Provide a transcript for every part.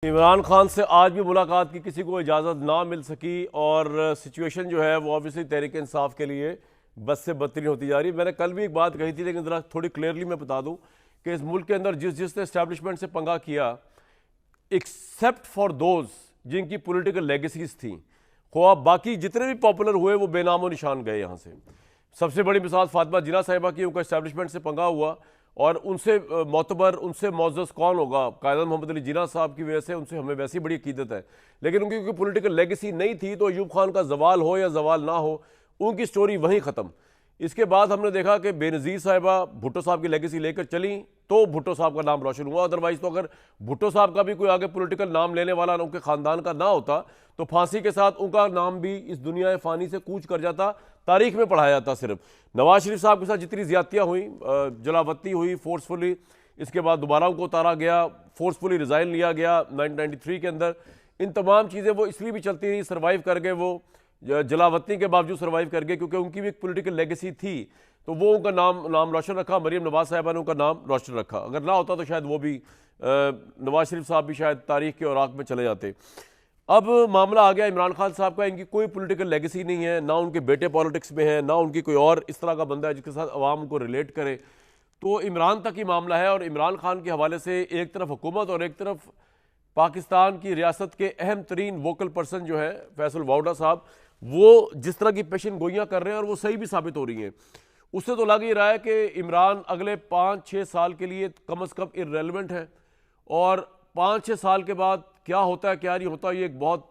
इमरान खान से आज भी मुलाकात की किसी को इजाज़त ना मिल सकी और सिचुएशन जो है वो ऑब्वियसली तहरीक इंसाफ के लिए बद से बदतरीन होती जा रही है। मैंने कल भी एक बात कही थी, लेकिन ज़रा थोड़ी क्लियरली मैं बता दूं कि इस मुल्क के अंदर जिसने इस्टेब्लिशमेंट से पंगा किया, एक्सेप्ट फॉर दोज जिनकी पॉलिटिकल लेगेसीज थी, ख्वाह बाकी जितने भी पॉपुलर हुए वो बेनामो निशान गए यहाँ से। सबसे बड़ी मिसाल फातिमा जिन्ना साहिबा की, उनका इस्टेब्लिशमेंट से पंगा हुआ और उनसे मोतबर, उनसे मोअज़्ज़ज़ कौन होगा? कायद मोहम्मद अली जिन्ना साहब की वजह से उनसे हमें वैसी बड़ी अकीदत है, लेकिन उनकी कोई पॉलिटिकल लेगेसी नहीं थी। तो अयूब खान का जवाल हो या जवाल ना हो, उनकी स्टोरी वहीं ख़त्म। इसके बाद हमने देखा कि बेनज़ीर साहिबा भुट्टो साहब की लेगेसी लेकर चली तो भुट्टो साहब का नाम रोशन हुआ। अदरवाइज तो अगर भुट्टो साहब का भी कोई आगे पॉलिटिकल नाम लेने वाला उनके ख़ानदान का ना होता तो फांसी के साथ उनका नाम भी इस दुनिया फ़ानी से कूच कर जाता, तारीख में पढ़ाया जाता। सिर्फ नवाज शरीफ साहब के साथ जितनी ज़्यादतियाँ हुई, जलावती हुई फोर्सफुली, इसके बाद दोबारा उनको उतारा गया, फोर्सफुली रिज़ाइन लिया गया 1993 के अंदर, इन तमाम चीज़ें वो इसलिए भी चलती रही, सर्वाइव कर गए वो, जलावतनी के बावजूद सर्वाइव कर गए क्योंकि उनकी भी एक पॉलिटिकल लेगेसी थी। तो वो उनका नाम रोशन रखा, मरीम नवाज साहिबा ने उनका नाम रोशन रखा। अगर ना होता तो शायद वो भी नवाज शरीफ साहब भी शायद तारीख के औराक में चले जाते। अब मामला आ गया इमरान खान साहब का। इनकी कोई पॉलिटिकल लेगेसी नहीं है, ना उनके बेटे पॉलिटिक्स में है, ना उनकी कोई और इस तरह का बंदा है जिसके साथ अवाम को रिलेट करे। तो इमरान तक ही मामला है और इमरान खान के हवाले से एक तरफ हुकूमत और एक तरफ पाकिस्तान की रियासत के अहम तरीन वोकल पर्सन जो है फैसल वाउडा साहब, वो जिस तरह की पेशन गोइयाँ कर रहे हैं और वो सही भी साबित हो रही हैं, उससे तो लग ही रहा है कि इमरान अगले 5-6 साल के लिए कम अज़ कम इर्रेलेवेंट है। और 5-6 साल के बाद क्या होता है क्या नहीं होता, ये एक बहुत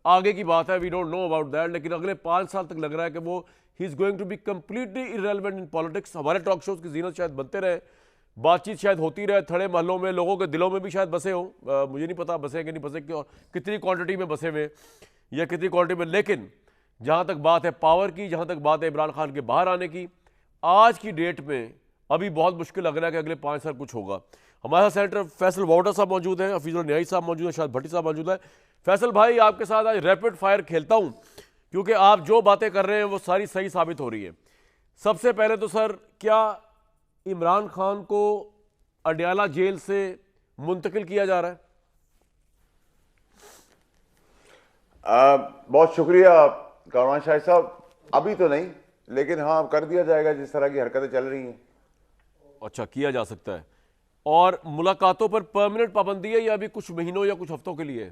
आगे की बात है, we don't know about that. लेकिन अगले 5 साल तक लग रहा है कि वो ही is going to be completely irrelevant in politics. हमारे टॉक शोज़ की जीनत शायद बनते रहे, बातचीत शायद होती रहे, थड़े महलों में लोगों के दिलों में भी शायद बसे हों, मुझे नहीं पता बसे कि नहीं बसे, कितनी क्वांटिटी में बसे हुए या कितनी क्वांटिटी में। लेकिन जहाँ तक बात है पावर की, जहाँ तक बात है इमरान खान के बाहर आने की, आज की डेट में अभी बहुत मुश्किल लग रहा है कि अगले 5 साल कुछ होगा। हमारे साथ सेनेटर फैसल वाउडा साहब मौजूद हैं, हफीजुल न्याई साहब मौजूद हैं, शायद भट्टी साहब मौजूद हैं। फैसल भाई, आपके साथ आज रैपिड फायर खेलता हूँ क्योंकि आप जो बातें कर रहे हैं वो सारी सही साबित हो रही है। सबसे पहले तो सर, क्या इमरान खान को अडयाला जेल से मुंतकिल किया जा रहा है? बहुत शुक्रिया कारवान शाह साहब। अभी तो नहीं, लेकिन हाँ कर दिया जाएगा जिस तरह की हरकतें चल रही हैं। अच्छा, किया जा सकता है। और मुलाकातों पर परमानेंट पाबंदी है या अभी कुछ महीनों या कुछ हफ्तों के लिए?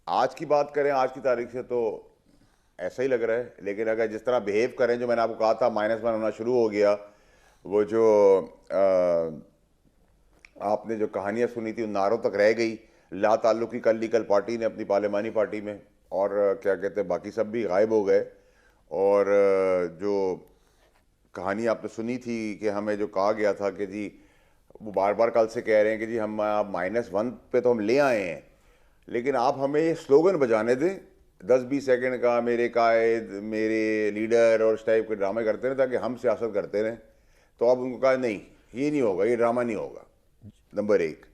आज की बात करें, आज की तारीख से तो ऐसा ही लग रहा है, लेकिन अगर जिस तरह बिहेव करें, जो मैंने आपको कहा था -1 होना शुरू हो गया, वो जो आपने जो कहानियां सुनी थी उन नारों तक रह गई। ला ताल्लुकी कल लीगल पार्टी ने अपनी पार्लिमानी पार्टी में, और क्या कहते हैं बाकी सब भी गायब हो गए। और जो कहानी आपने सुनी थी कि हमें जो कहा गया था कि जी, वो बार बार कल से कह रहे हैं कि जी हम आप -1 पे तो हम ले आए हैं, लेकिन आप हमें ये स्लोगन बजाने दें 10-20 सेकंड का, मेरे कायद, मेरे लीडर, और इस टाइप के ड्रामे करते रहें ताकि हम सियासत करते रहें। तो अब उनको कहा नहीं, ये नहीं होगा, ये ड्रामा नहीं होगा। नंबर 1।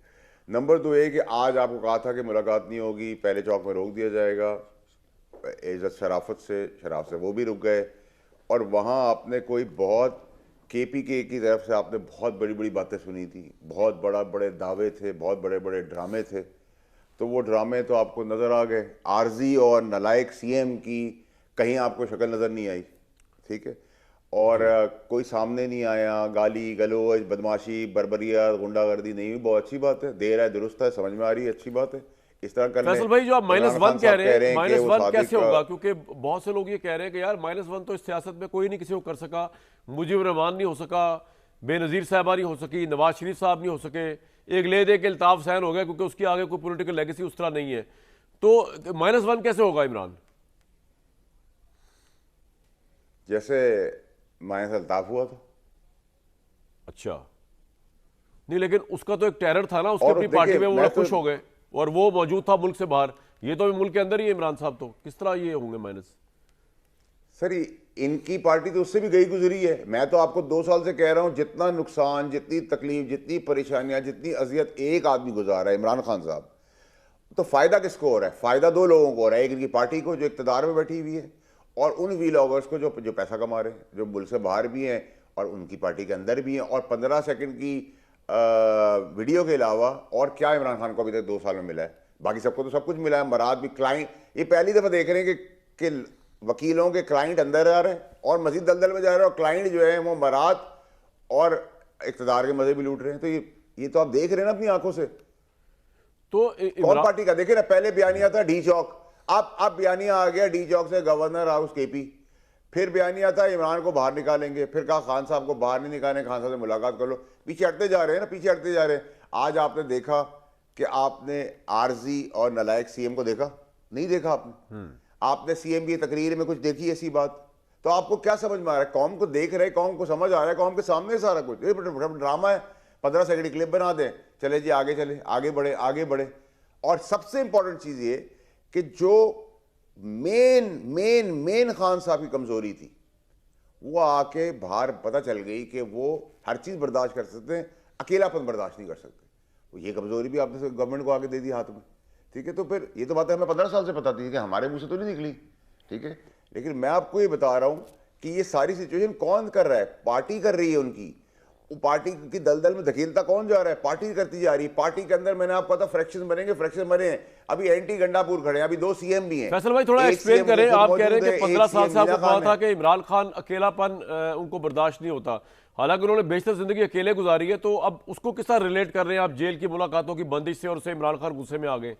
नंबर 2 ये कि आज आपको कहा था कि मुलाकात नहीं होगी, पहले चौक में रोक दिया जाएगा इज़्ज़त शराफ से वो भी रुक गए। और वहाँ आपने कोई बहुत KPK की तरफ से आपने बहुत बड़ी बड़ी बातें सुनी थी, बहुत बड़े दावे थे, बहुत बड़े बड़े ड्रामे थे। तो वो ड्रामे तो आपको नज़र आ गए। आर्जी और नलायक CM की कहीं आपको शक्ल नज़र नहीं आई, ठीक है। और कोई सामने नहीं आया, गाली गलौज, बदमाशी, बर्बरियत, गुंडागर्दी नहीं हुई। बहुत अच्छी बात है, देर है दुरुस्त है, समझ में आ रही है, अच्छी बात है, इस तरह कर लें। फैसल भाई, जो आप -1 कह रहे हैं, -1 कैसे होगा? क्योंकि बहुत से लोग ये कह रहे हैं कि यार -1 तो इस सियासत में कोई नहीं किसी को कर सका, मुजीब रहमान नहीं हो सका, बेनज़ीर साहबा नहीं हो सकी, नवाज शरीफ साहब नहीं हो सके, एक ले दे के अल्ताफ हुसैन हो गया क्योंकि उसकी आगे कोई पॉलिटिकल लेगेसी उस तरह नहीं है। तो -1 कैसे होगा इमरान? जैसे -अल्ताफ हुआ था। अच्छा, नहीं लेकिन उसका तो एक टेरर था ना, उसकी और अपनी पार्टी में, वो तो खुश हो गए और वो मौजूद था मुल्क से बाहर। ये तो मुल्क के अंदर ही है इमरान साहब, तो किस तरह ये होंगे माइनस? सर इनकी पार्टी तो उससे भी गई गुजरी है। मैं तो आपको 2 साल से कह रहा हूं, जितना नुकसान, जितनी तकलीफ, जितनी परेशानियां, जितनी अजियत एक आदमी गुजार रहा है इमरान खान साहब, तो फायदा किसको हो रहा है? फायदा 2 लोगों को हो रहा है। एक इनकी पार्टी को जो इक्तदार में बैठी हुई है, और उन वीलॉगर्स को जो पैसा कमा रहे हैं, जो मुल्क से बाहर भी हैं और उनकी पार्टी के अंदर भी हैं, और 15 सेकंड की वीडियो के अलावा और क्या इमरान खान को अभी तक 2 साल में मिला है? बाकी सबको तो सब कुछ मिला है। मराद भी क्लाइंट, ये पहली दफा देख रहे हैं कि वकीलों के क्लाइंट अंदर आ रहे हैं और मजीद दलदल में जा रहे हैं, और क्लाइंट जो है वो मराद और इक़्तिदार के मजे भी लूट रहे हैं। तो ये तो आप देख रहे हैं ना अपनी आंखों से। तो कौन पार्टी का देखे ना, पहले बयानिया था डी चौक, अब बयानिया आ गया डी चौक से गवर्नर हाउस केपी, फिर बयानिया था इमरान को बाहर निकालेंगे, फिर कहा खान साहब को बाहर नहीं निकालें, खान साहब से मुलाकात कर लो। पीछे हटते जा रहे हैं ना, पीछे हटते जा रहे हैं। आज आपने देखा कि आपने आरजी और नलायक सीएम को देखा? नहीं देखा आपने। आपने सीएम की तकरीर में कुछ देखी ऐसी बात? तो आपको क्या समझ में आ रहा है? कौम को देख रहे, कौम को समझ आ रहा है, कौम के सामने सारा कुछ। ये ड्रामा है, 15 सेकंड की क्लिप बना दें, चले जी आगे चले, आगे बढ़े, आगे बढ़े। और सबसे इंपॉर्टेंट चीज ये कि जो मेन खान साहब की कमजोरी थी, वो आके बाहर पता चल गई कि वो हर चीज बर्दाश्त कर सकते हैं, अकेलापन बर्दाश्त नहीं कर सकते। ये कमजोरी भी आपने गवर्नमेंट को आगे दे दी हाथ में। ठीक है, तो फिर ये तो बातें हमें 15 साल से पता थी कि हमारे मुंह से तो नहीं निकली। ठीक है, लेकिन मैं आपको ये बता रहा हूं कि ये सारी सिचुएशन कौन कर रहा है? पार्टी कर रही है उनकी। पार्टी की दलदल में धकेलता कौन जा रहा है? पार्टी करती जा रही है। पार्टी के अंदर मैंने आपको पता फ्रैक्शन बनेंगे, फ्रैक्शन बने हैं। अभी एंटी गंडापुर खड़े हैं, अभी 2 सीएम भी हैं। फैसल भाई थोड़ा एक्सप्लेन करें। आप कह रहे हैं कि 15 साल से आपको कहा था कि इमरान खान अकेलापन उनको बर्दाश्त नहीं होता, हालांकि उन्होंने बेशतर जिंदगी अकेले गुजारी है। तो अब उसको किस तरह रिलेट कर रहे हैं आप जेल की मुलाकातों की बंदिश से, और उससे इमरान खान गुस्से में आ गए?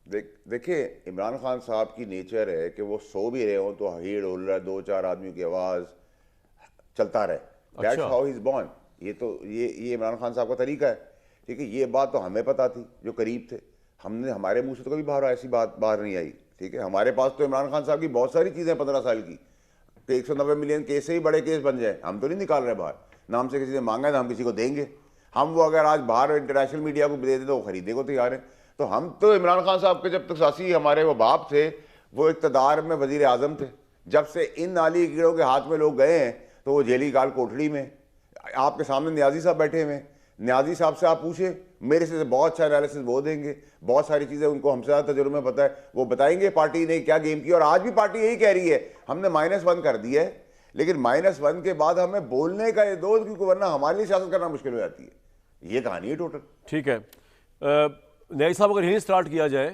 देखिए, इमरान खान साहब की नेचर है कि वो सो भी रहे हो तो हीड़ उड़ रहा है, 2-4 आदमियों की आवाज चलता रहे। That's how he is born. ये तो ये इमरान खान साहब का तरीका है। ठीक है, ये बात तो हमें पता थी जो करीब थे। हमने, हमारे मुंह से तो कभी बाहर ऐसी बात बाहर नहीं आई। ठीक है, हमारे पास तो इमरान खान साहब की बहुत सारी चीजें 15 साल की, 190 मिलियन केस से ही बड़े केस बन जाए, हम तो नहीं निकाल रहे बाहर। नाम से किसी ने मांगा है तो हम किसी को देंगे। हम वो अगर आज बाहर इंटरनेशनल मीडिया को दे दें तो वो खरीदने को तैयार है। तो हम तो इमरान खान साहब के जब तक सासी हमारे वो बाप थे, वो इक़्तिदार में वजीर आजम थे। जब से इन नाली कीड़ों के हाथ में लोग गए हैं तो वो जेली काल कोठड़ी में, आपके सामने न्याजी साहब बैठे हुए हैं। न्याजी साहब से आप पूछे, मेरे से बहुत अच्छा एनालिसिस वो देंगे, बहुत सारी चीज़ें उनको हमसे ज़्यादा तजुर्बे में पता है, वो बताएंगे पार्टी ने क्या गेम की। और आज भी पार्टी यही कह रही है, हमने -1 कर दिया है, लेकिन -1 के बाद हमें बोलने का ये दो, क्योंकि वरना हमारे लिए सियासत करना मुश्किल हो जाती है। ये कहानी है टोटल। ठीक है, न्याई साहब अगर यही स्टार्ट किया जाए,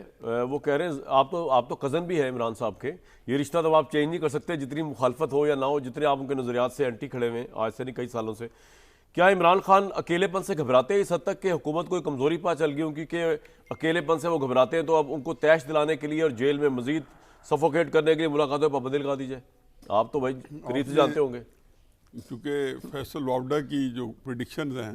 वो कह रहे हैं आप तो कज़न भी हैं इमरान साहब के, ये रिश्ता तो आप चेंज नहीं कर सकते, जितनी मुखालफत हो या ना हो, जितने आप उनके नज़रियात से एंटी खड़े हुए हैं आज से नहीं कई सालों से। क्या इमरान खान अकेलेपन से घबराते हैं इस हद तक कि हुकूमत को कमज़ोरी पता चल गई उनकी कि अकेलेपन से वो घबराते हैं, तो अब उनको तैश दिलाने के लिए और जेल में मजीद सफोकेट करने के लिए मुलाकातों पर पाबंदी लगा दी जाए? आप तो भाई करीब से जानते होंगे। क्योंकि फैसल वावडा की जो प्रेडिक्शंस हैं,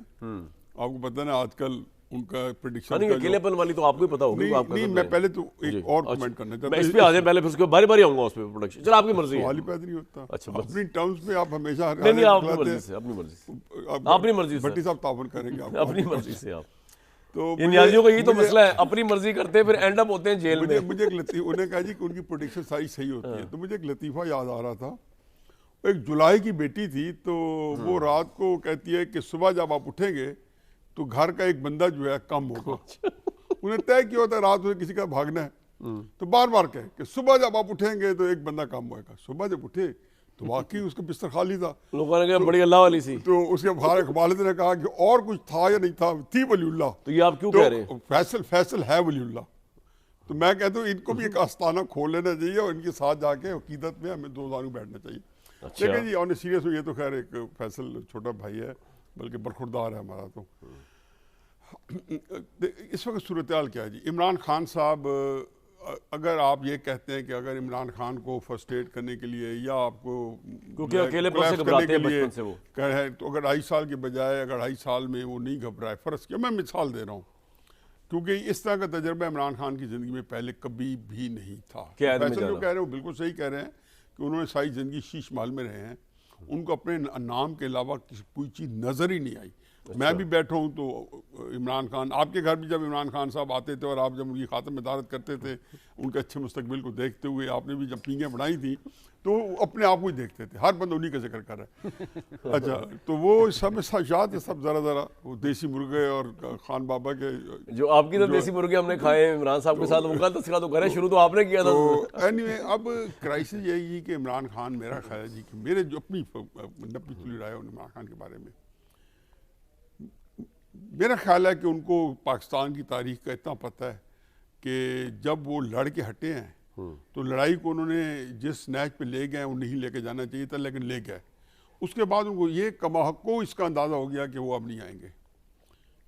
आपको पता है ना आजकल उनका प्रेडिक्शन नहीं, अकेलेपन वाली तो आपको ही पता होगी। नहीं, मैं पहले तो एक और कमेंट करना चाहता हूं। इस पे आ जाए पहले, फिर उसके बारी बारी आऊंगा उस पे प्रोडक्शन। चलो आपकी मर्जी है। सवाल ही पैदा नहीं होता। अच्छा, अपनी टर्म्स में आप हमेशा नहीं, अपनी मर्जी से, अपनी मर्जी से, अपनी मर्जी से भट्टी साहब तावन करेंगे आप अपनी मर्जी से। आप तो इन न्याजियों का यही तो मसला है, अपनी मर्जी करते हैं फिर एंड अप होते हैं जेल में। मुझे एक लतीफ़ा, उन्हें कहा जी कि उनकी प्रेडिक्शन सारी सही होती है, तो मुझे एक लतीफ़ा याद आ रहा था। एक जुलाई की बेटी थी, तो वो रात को कहती है कि सुबह जब आप उठेंगे तो घर का एक बंदा जो है कम होगा। उन्हें तय किया होता है रात में किसी का भागना है, तो बार बार कहे कि सुबह जब आप उठेंगे तो एक बंदा कम होगा। सुबह जब उठे तो वाकई उसका बिस्तर खाली था। लोगों ने कहा बड़ी अल्लाह वाली सी। तो उसके वालिद ने कहा कि और कुछ था या नहीं था, थी वलीउल्लाह। तो ये आप क्यों कह रहे हैं? फैसल है वलीउल्लाह। तो मैं कहता हूँ इनको भी एक आस्थाना खोल लेना चाहिए और इनके साथ जाके अकीदत में हमें 2 जानू बैठना चाहिए। अच्छा। लेकिन जी ऑन सीरियस ये तो खैर एक फैसल छोटा भाई है, बल्कि बरखुरदार है हमारा। तो इस वक्त सूरत हाल क्या है जी? इमरान खान साहब, अगर आप ये कहते हैं कि अगर इमरान खान को फर्स्ट एड करने के लिए या आपको क्योंकि अकेलेपन से घबराते हैं बचपन से वो है, तो अगर 2.5 साल के बजाय अगर 2.5 साल में वो नहीं घबराए, फ़र्ज़ किया, मैं मिसाल दे रहा हूँ, क्योंकि इस तरह का तजर्बा इमरान खान की ज़िंदगी में पहले कभी भी नहीं था। फैसल जो कह रहे हैं वो बिल्कुल सही कह रहे हैं कि उन्होंने सारी ज़िंदगी शीश महल में रहे हैं, उनको अपने नाम के अलावा कोई चीज़ नज़र ही नहीं आई। अच्छा। मैं भी बैठा हूँ तो इमरान खान, आपके घर भी जब इमरान खान साहब आते थे और आप जब उनकी खातर में दारत करते थे, उनके अच्छे मुस्तकबिल को देखते हुए, आपने भी जब पींगें बढ़ाई थी तो अपने आप को ही देखते थे, हर बंदा उन्हीं का जिक्र कर रहा है। अच्छा, तो वो सब साक्षात है, सब ज़रा वो देसी मुर्गे और खान बाबा के जो आपकी तो देसी मुर्गे हमने खाए इमरान साहब के साथ, उनका तस्करा तो करें, शुरू तो आपने किया था। तो एनीवे, अब क्राइसिस यही है कि इमरान खान, मेरा ख्याल है जी कि मेरे जो अपनी नब्बी तुली राय है इमरान खान के बारे में, मेरा ख्याल है कि उनको पाकिस्तान की तारीख का इतना पता है कि जब वो लड़ के हटे हैं तो लड़ाई को उन्होंने जिस नैच पे ले गए वो नहीं लेके जाना चाहिए था, लेकिन ले गए। उसके बाद उनको ये कमाहको इसका अंदाज़ा हो गया कि वो अब नहीं आएंगे।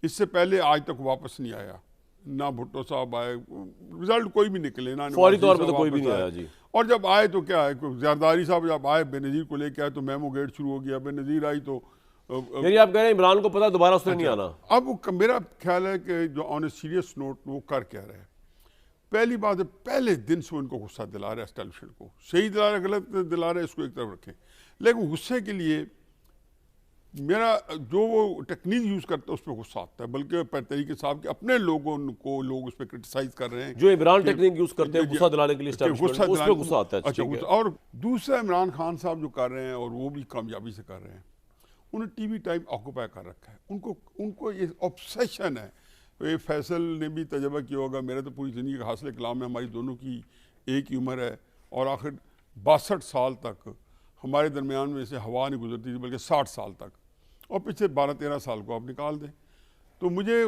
इससे पहले आज तक वापस नहीं आया, ना भुट्टो साहब आए, रिजल्ट कोई भी निकले ना, फौरी तौर पे तो कोई भी नहीं आया जी। और जब आए तो क्या है, जरदारी साहब जब आए बेनज़ीर को लेके आए तो मेमो गेट शुरू हो गया। बेनज़ीर आई तो यानी आप कह रहे हैं इमरान को पता दोबारा उसने नहीं आना। अब मेरा ख्याल है कि जो ऑन ए सीरियस नोट वो कर क्या रहे हैं, पहली बात है पहले दिन से उनको गुस्सा दिला रहा है एस्टैब्लिशमेंट को, सही दिला रहा है गलत दिला रहा है इसको एक तरफ रखें, लेकिन गुस्से के लिए मेरा जो वो टेक्निक यूज़ करता है उस पर गुस्सा आता है, बल्कि तरीके साहब के अपने लोगों को लोग उस पर क्रिटिसाइज कर रहे हैं। जो इमरान टेक्निक यूज़ करते हैं गुस्सा दिलाने के लिए, उस पर गुस्सा आता है। अच्छा, और दूसरा इमरान खान साहब जो कर रहे हैं और वो भी कामयाबी से कर रहे हैं, उन्हें टीवी टाइम ऑक्यूपाई कर रखा है, उनको ये ऑब्सेशन है। ये फैसल ने भी तजर्बा किया होगा, मेरा तो पूरी ज़िंदगी का हासिल कलाम है, हमारी दोनों की एक ही उम्र है और आखिर 62 साल तक हमारे दरमियान में से हवा नहीं गुजरती थी, बल्कि 60 साल तक, और पिछले 12-13 साल को आप निकाल दें। तो मुझे